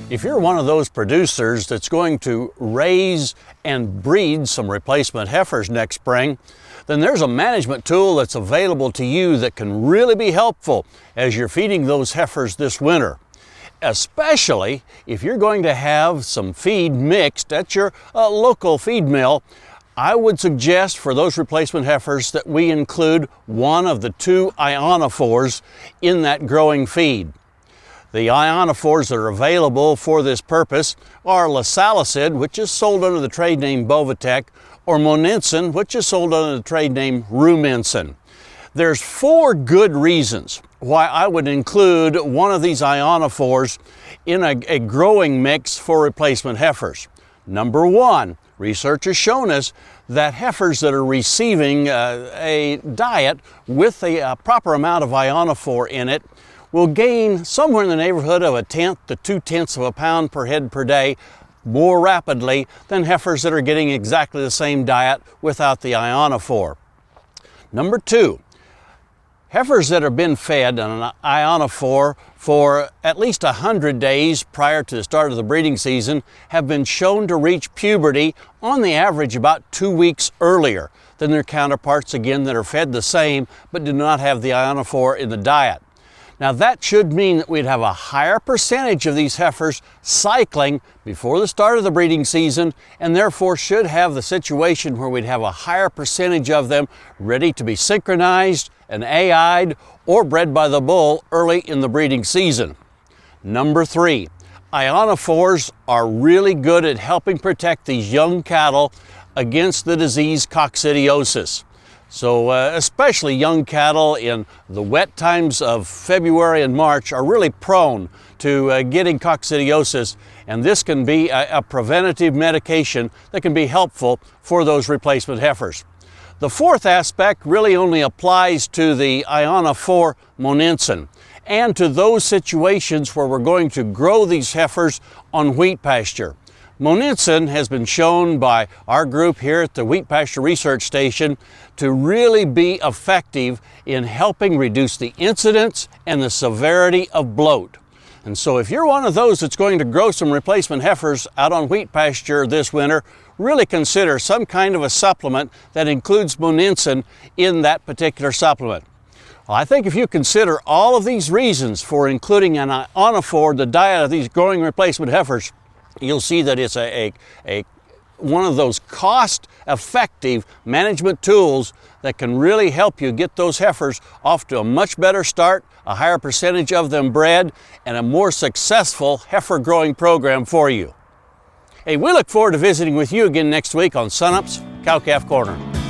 If you're one of those producers that's going to raise and breed some replacement heifers next spring, then there's a management tool that's available to you that can really be helpful as you're feeding those heifers this winter. Especially if you're going to have some feed mixed at your local feed mill, I would suggest for those replacement heifers that we include one of the 2 ionophores in that growing feed. The ionophores that are available for this purpose are Salicid, which is sold under the trade name Bovatec, or Monensin, which is sold under the trade name Rumensin. There's 4 good reasons why I would include one of these ionophores in a growing mix for replacement heifers. Number 1, research has shown us that heifers that are receiving a diet with a proper amount of ionophore in it will gain somewhere in the neighborhood of 1/10 to 2/10 of a pound per head per day more rapidly than heifers that are getting exactly the same diet without the ionophore. Number 2, heifers that have been fed on an ionophore for at least 100 days prior to the start of the breeding season have been shown to reach puberty on the average about 2 weeks earlier than their counterparts, again, that are fed the same but do not have the ionophore in the diet. Now that should mean that we'd have a higher percentage of these heifers cycling before the start of the breeding season, and therefore should have the situation where we'd have a higher percentage of them ready to be synchronized and AI'd or bred by the bull early in the breeding season. Number 3, ionophores are really good at helping protect these young cattle against the disease Coccidiosis. So especially young cattle in the wet times of February and March are really prone to getting coccidiosis, and this can be a preventative medication that can be helpful for those replacement heifers. The 4th aspect really only applies to the ionophore Monensin and to those situations where we're going to grow these heifers on wheat pasture. Monensin has been shown by our group here at the Wheat Pasture Research Station to really be effective in helping reduce the incidence and the severity of bloat. And so if you're one of those that's going to grow some replacement heifers out on wheat pasture this winter, really consider some kind of a supplement that includes Monensin in that particular supplement. Well, I think if you consider all of these reasons for including an ionophore in the diet of these growing replacement heifers, you'll see that it's one of those cost-effective management tools that can really help you get those heifers off to a much better start, a higher percentage of them bred, and a more successful heifer growing program for you. Hey, we look forward to visiting with you again next week on Sunup's Cow-Calf Corner.